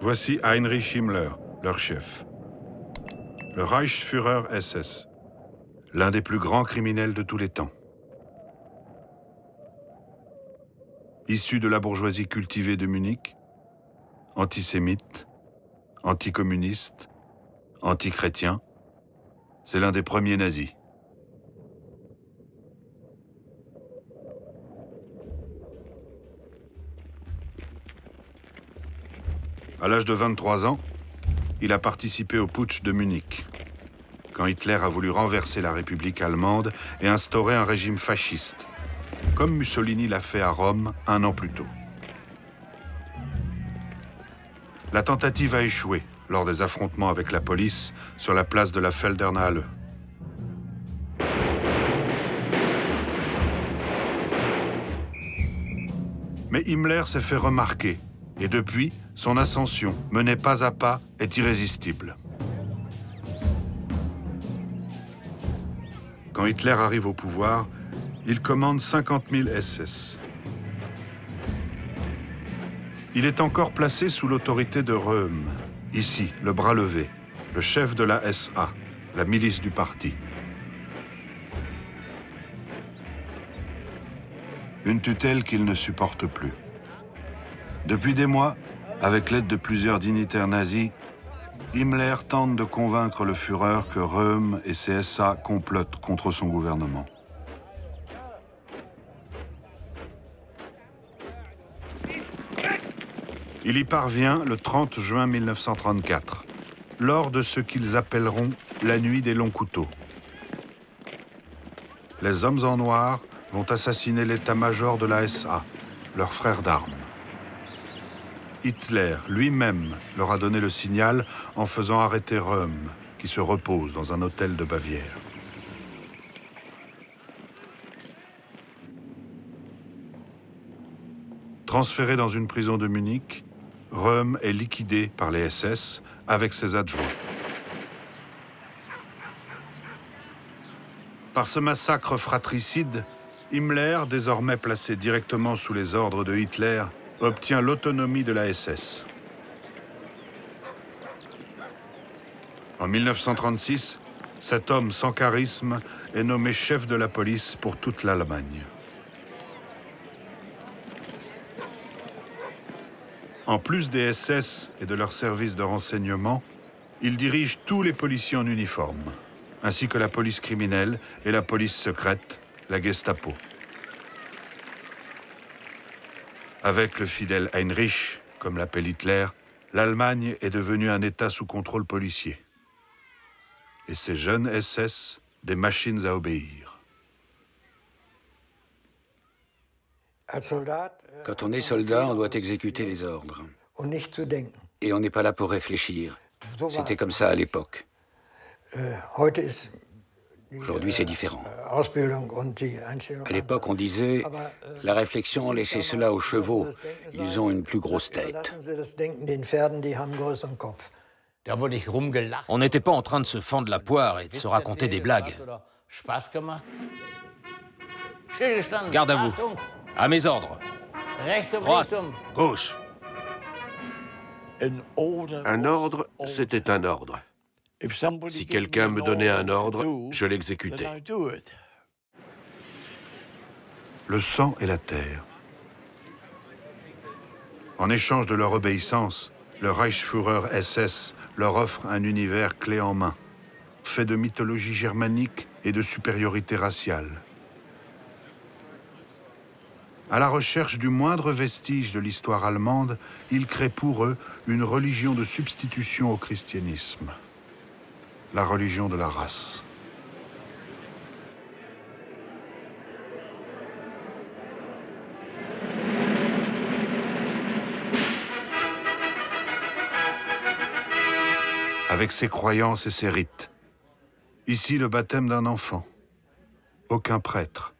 Voici Heinrich Himmler, leur chef. Le Reichsführer SS, l'un des plus grands criminels de tous les temps. Issu de la bourgeoisie cultivée de Munich, antisémite, anticommuniste, antichrétien, c'est l'un des premiers nazis. À l'âge de 23 ans, il a participé au putsch de Munich, quand Hitler a voulu renverser la République allemande et instaurer un régime fasciste, comme Mussolini l'a fait à Rome un an plus tôt. La tentative a échoué lors des affrontements avec la police sur la place de la Feldherrnhalle. Mais Himmler s'est fait remarquer. Et depuis, son ascension, menée pas à pas, est irrésistible. Quand Hitler arrive au pouvoir, il commande 50 000 SS. Il est encore placé sous l'autorité de Röhm, ici, le bras levé, le chef de la SA, la milice du parti. Une tutelle qu'il ne supporte plus. Depuis des mois, avec l'aide de plusieurs dignitaires nazis, Himmler tente de convaincre le Führer que Röhm et ses SA complotent contre son gouvernement. Il y parvient le 30 juin 1934, lors de ce qu'ils appelleront la nuit des longs couteaux. Les hommes en noir vont assassiner l'état-major de la SA, leurs frères d'armes. Hitler lui-même leur a donné le signal en faisant arrêter Röhm, qui se repose dans un hôtel de Bavière. Transféré dans une prison de Munich, Röhm est liquidé par les SS avec ses adjoints. Par ce massacre fratricide, Himmler, désormais placé directement sous les ordres de Hitler, obtient l'autonomie de la SS. En 1936, cet homme sans charisme est nommé chef de la police pour toute l'Allemagne. En plus des SS et de leurs services de renseignement, il dirige tous les policiers en uniforme, ainsi que la police criminelle et la police secrète, la Gestapo. Avec le fidèle Heinrich, comme l'appelle Hitler, l'Allemagne est devenue un État sous contrôle policier. Et ces jeunes SS, des machines à obéir. Quand on est soldat, on doit exécuter les ordres. Et on n'est pas là pour réfléchir. C'était comme ça à l'époque. Aujourd'hui, c'est différent. À l'époque, on disait « La réflexion, laissez cela aux chevaux. Ils ont une plus grosse tête. » On n'était pas en train de se fendre la poire et de se raconter des blagues. Garde à vous. À mes ordres. Droite, gauche. Un ordre, c'était un ordre. Si quelqu'un me donnait un ordre, je l'exécutais. Le sang et la terre. En échange de leur obéissance, le Reichsführer SS leur offre un univers clé en main, fait de mythologie germanique et de supériorité raciale. À la recherche du moindre vestige de l'histoire allemande, ils créent pour eux une religion de substitution au christianisme. La religion de la race. Avec ses croyances et ses rites. Ici, le baptême d'un enfant. Aucun prêtre.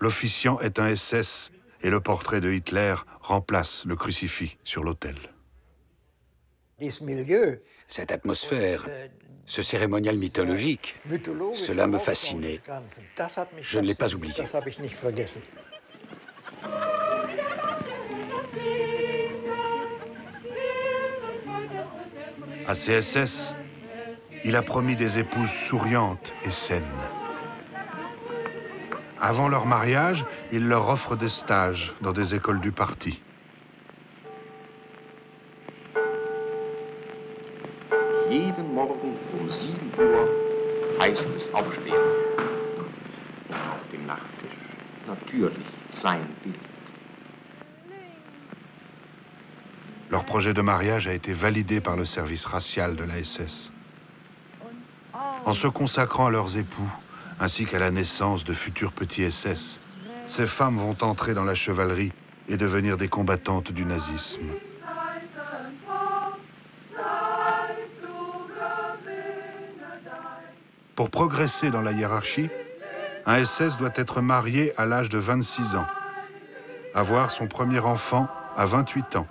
L'officiant est un SS et le portrait de Hitler remplace le crucifix sur l'autel. Cette atmosphère, ce cérémonial mythologique, cela me fascinait. Je ne l'ai pas oublié. À ses SS, il a promis des épouses souriantes et saines. Avant leur mariage, il leur offre des stages dans des écoles du parti. Jeden Morgen 7 Uhr heißt es aufstehen. Auf dem Nachttisch natürlich sein Bild. Leur projet de mariage a été validé par le service racial de la SS. En se consacrant à leurs époux, ainsi qu'à la naissance de futurs petits SS, ces femmes vont entrer dans la chevalerie et devenir des combattantes du nazisme. Pour progresser dans la hiérarchie, un SS doit être marié à l'âge de 26 ans, avoir son premier enfant à 28 ans,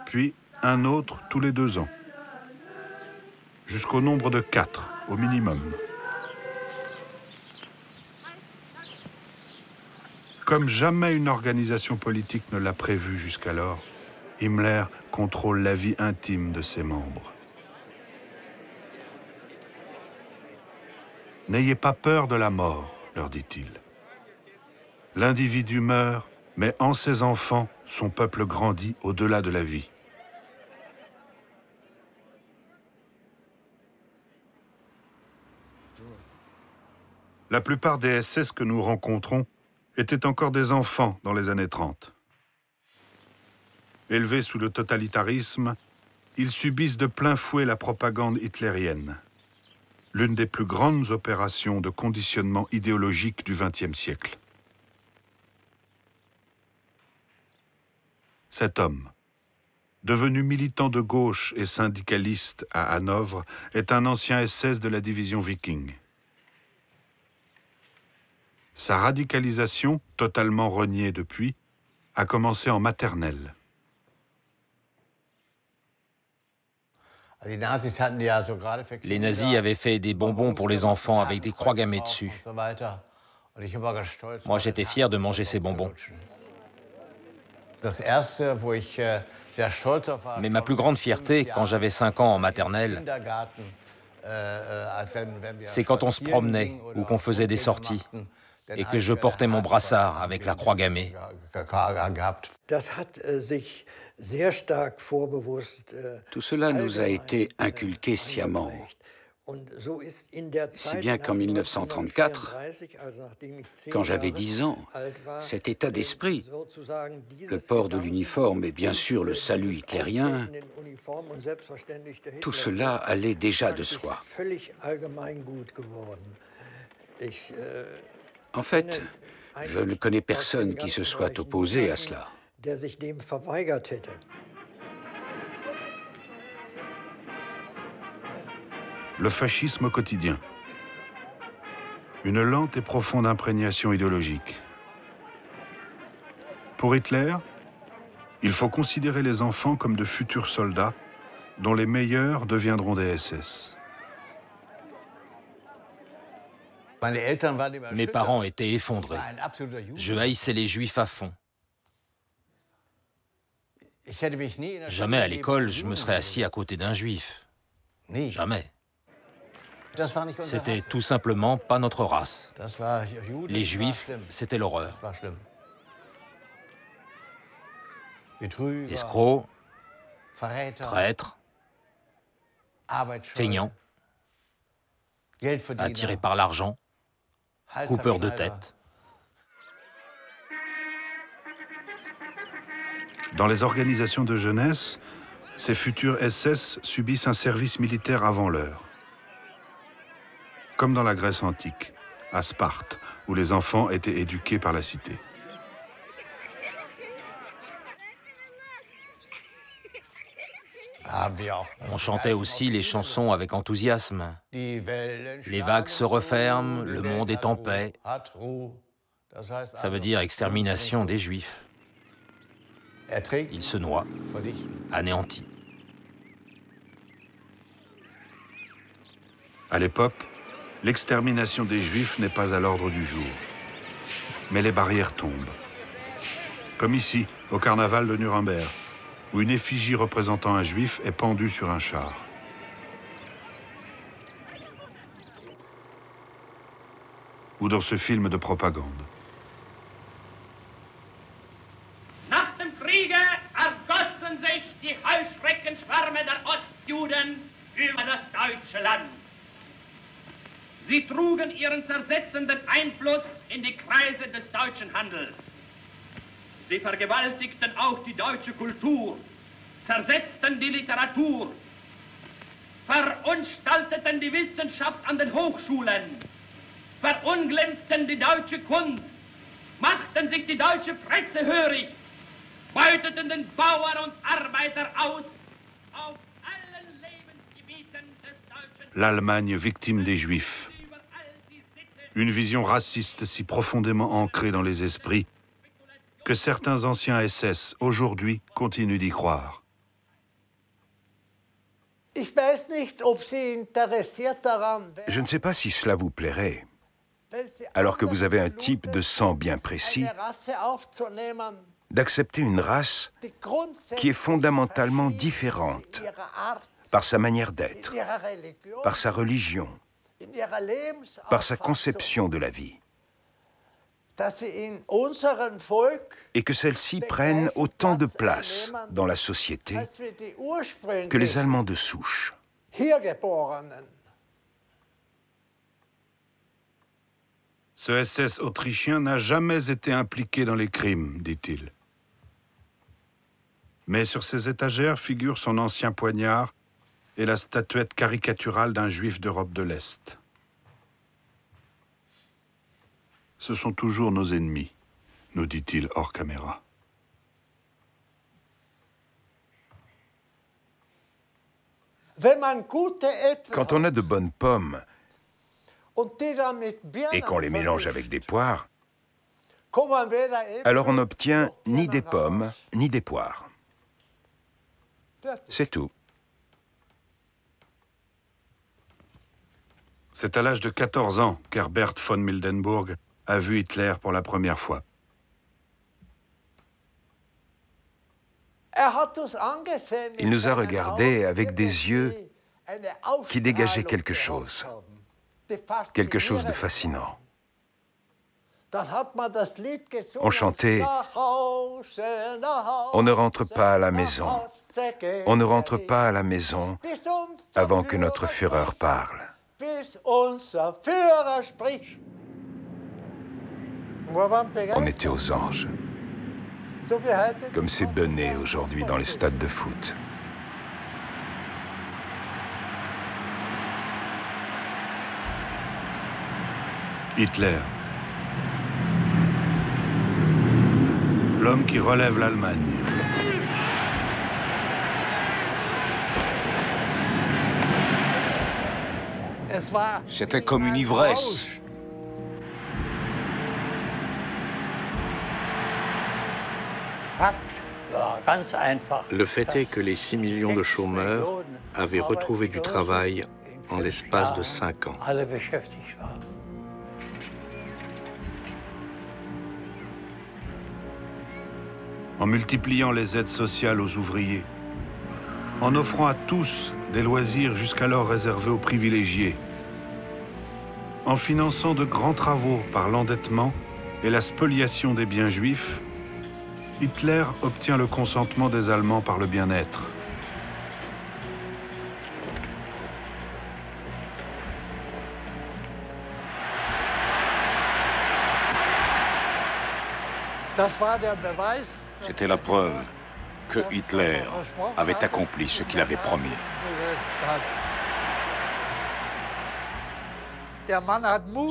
puis un autre tous les 2 ans, jusqu'au nombre de 4 au minimum. Comme jamais une organisation politique ne l'a prévu jusqu'alors, Himmler contrôle la vie intime de ses membres. « N'ayez pas peur de la mort, leur dit-il. L'individu meurt, mais en ses enfants, son peuple grandit au-delà de la vie. » La plupart des SS que nous rencontrons étaient encore des enfants dans les années 30. Élevés sous le totalitarisme, ils subissent de plein fouet la propagande hitlérienne, l'une des plus grandes opérations de conditionnement idéologique du XXe siècle. Cet homme, devenu militant de gauche et syndicaliste à Hanovre, est un ancien SS de la division Viking. Sa radicalisation, totalement reniée depuis, a commencé en maternelle. Les nazis avaient fait des bonbons pour les enfants avec des croix gammées dessus. Moi, j'étais fier de manger ces bonbons. Mais ma plus grande fierté, quand j'avais 5 ans en maternelle, c'est quand on se promenait ou qu'on faisait des sorties et que je portais mon brassard avec la croix gammée. Tout cela nous a été inculqué sciemment, si bien qu'en 1934, quand j'avais 10 ans, cet état d'esprit, le port de l'uniforme et bien sûr le salut hitlérien, tout cela allait déjà de soi. En fait, je ne connais personne qui se soit opposé à cela. Le fascisme au quotidien. Une lente et profonde imprégnation idéologique. Pour Hitler, il faut considérer les enfants comme de futurs soldats dont les meilleurs deviendront des SS. Mes parents étaient effondrés. Je haïssais les Juifs à fond. Jamais à l'école, je me serais assis à côté d'un Juif. Jamais. C'était tout simplement pas notre race. Les Juifs, c'était l'horreur. Escrocs, traîtres, feignants, attirés par l'argent, coupeurs de tête. Dans les organisations de jeunesse, ces futurs SS subissent un service militaire avant l'heure. Comme dans la Grèce antique, à Sparte, où les enfants étaient éduqués par la cité. On chantait aussi les chansons avec enthousiasme. Les vagues se referment, le monde est en paix. Ça veut dire extermination des Juifs. Ils se noient, anéantis. À l'époque, l'extermination des Juifs n'est pas à l'ordre du jour. Mais les barrières tombent. Comme ici, au carnaval de Nuremberg, où une effigie représentant un Juif est pendue sur un char. ou dans ce film de propagande. Nach dem Kriege ergossen sich die Heuschreckenschwärme der Ostjuden über das deutsche Land. Sie trugen ihren zersetzenden Einfluss in die Kreise des deutschen Handels. Sie vergewaltigten auch die deutsche Kultur, zersetzten die Literatur, verunstalteten die Wissenschaft an den Hochschulen, verunglimpften die deutsche Kunst, machten sich die deutsche Presse hörig, beuteten den Bauer und Arbeiter aus auf allen Lebensgebieten des deutschen... L'Allemagne victime des Juifs. Une vision raciste si profondément ancrée dans les esprits que certains anciens SS, aujourd'hui, continuent d'y croire. Je ne sais pas si cela vous plairait, alors que vous avez un type de sang bien précis, d'accepter une race qui est fondamentalement différente par sa manière d'être, par sa religion, par sa conception de la vie, et que celle-ci prenne autant de place dans la société que les Allemands de souche. Ce SS autrichien n'a jamais été impliqué dans les crimes, dit-il. Mais sur ses étagères figure son ancien poignard et la statuette caricaturale d'un juif d'Europe de l'Est. Ce sont toujours nos ennemis, nous dit-il hors caméra. Quand on a de bonnes pommes et qu'on les mélange avec des poires, alors on n'obtient ni des pommes ni des poires. C'est tout. C'est à l'âge de 14 ans qu'Herbert von Mildenburg a vu Hitler pour la première fois. Il nous a regardés avec des yeux qui dégageaient quelque chose de fascinant. On chantait « On ne rentre pas à la maison, on ne rentre pas à la maison avant que notre Führer parle ». On était aux anges, comme c'est donné aujourd'hui dans les stades de foot. Hitler, l'homme qui relève l'Allemagne. C'était comme une ivresse. Le fait est que les 6 millions de chômeurs avaient retrouvé du travail en l'espace de 5 ans. En multipliant les aides sociales aux ouvriers, en offrant à tous des loisirs jusqu'alors réservés aux privilégiés, en finançant de grands travaux par l'endettement et la spoliation des biens juifs, Hitler obtient le consentement des Allemands par le bien-être. C'était la preuve que Hitler avait accompli ce qu'il avait promis.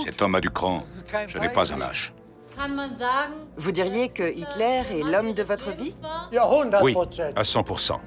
Cet homme a du cran. Ce n'est pas un lâche. Vous diriez que Hitler est l'homme de votre vie? Oui, à 100%.